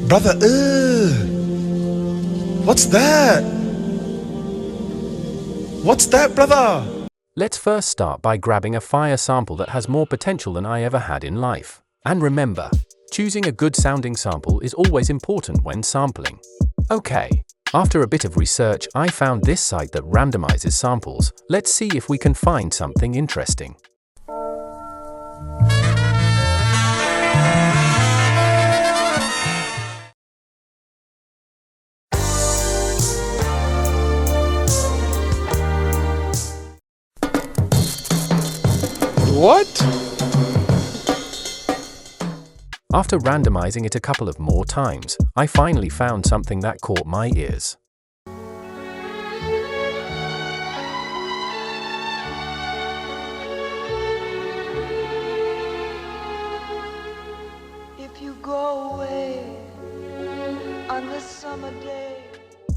Brother, what's that? What's that, brother? Let's first start by grabbing a fire sample that has more potential than I ever had in life. And remember, choosing a good sounding sample is always important when sampling. Okay, after a bit of research, I found this site that randomizes samples. Let's see if we can find something interesting. What? After randomizing it a couple of more times, I finally found something that caught my ears. If you go away on the summer day.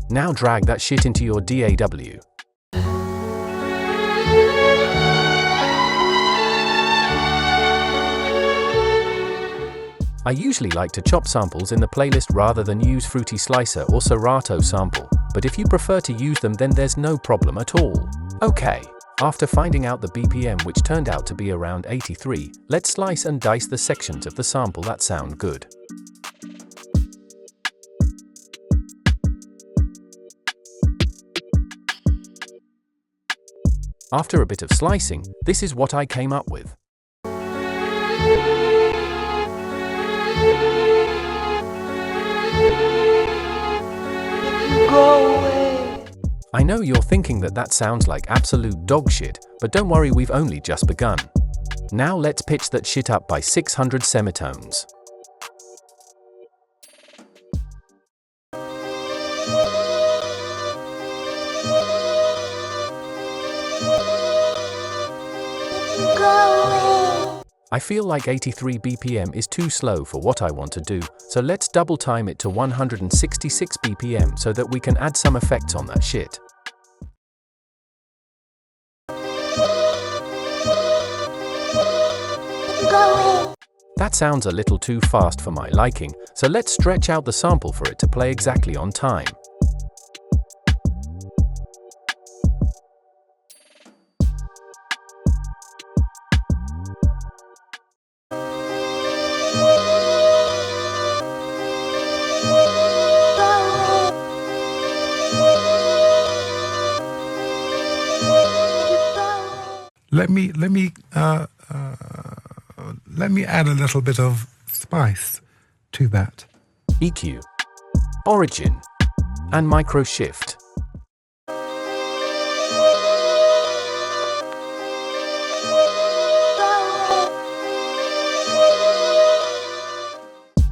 Now drag that shit into your DAW. I usually like to chop samples in the playlist rather than use Fruity Slicer or Serato sample, but if you prefer to use them then there's no problem at all. Okay, after finding out the BPM, which turned out to be around 83, let's slice and dice the sections of the sample that sound good. After a bit of slicing, this is what I came up with. I know you're thinking that that sounds like absolute dog shit, but don't worry, we've only just begun. Now let's pitch that shit up by 600 semitones. I feel like 83 BPM is too slow for what I want to do, so let's double time it to 166 BPM so that we can add some effects on that shit. That sounds a little too fast for my liking, so let's stretch out the sample for it to play exactly on time. Let me add a little bit of spice to that. EQ, Origin, and Micro Shift.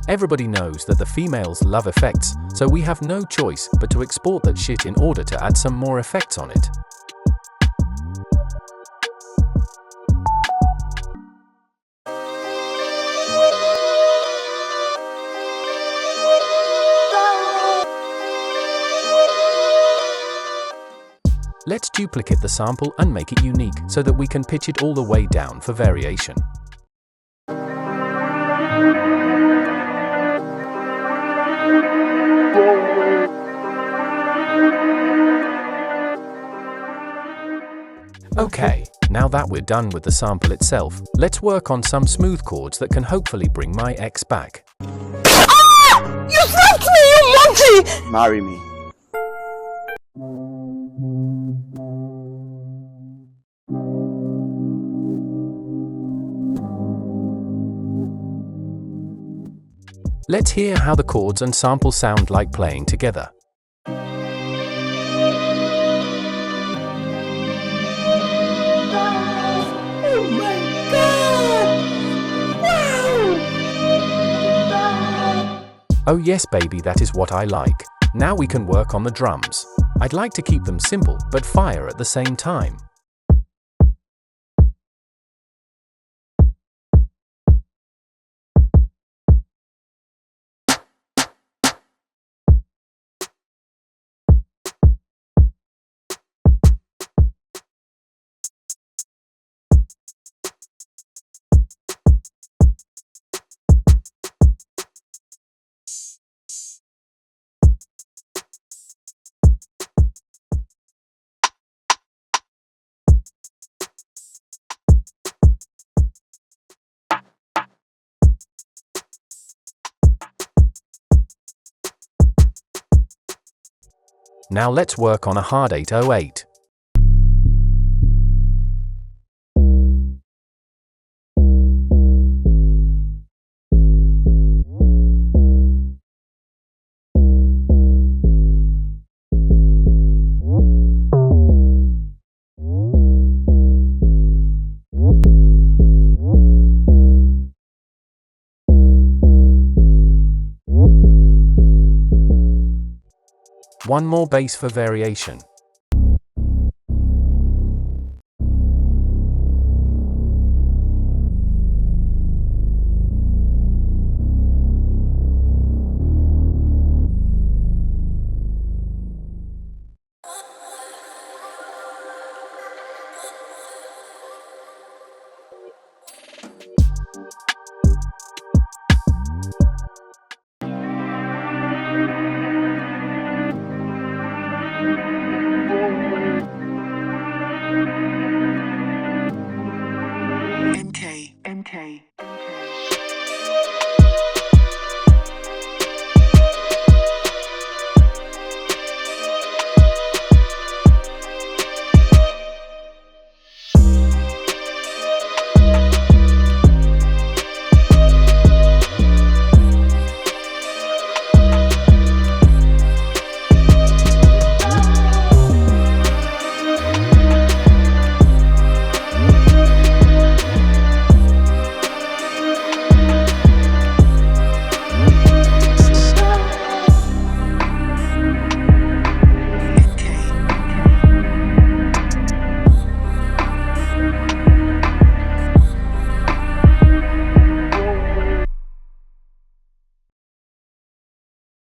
Everybody knows that the females love effects, so we have no choice but to export that shit in order to add some more effects on it. Let's duplicate the sample and make it unique so that we can pitch it all the way down for variation. Okay, now that we're done with the sample itself, let's work on some smooth chords that can hopefully bring my ex back. Ah! You slapped me, you monkey! Marry me. Let's hear how the chords and sample sound like playing together. Oh my god! Wow! Oh yes baby, that is what I like. Now we can work on the drums. I'd like to keep them simple, but fire at the same time. Now let's work on a hard 808. One more bass for variation.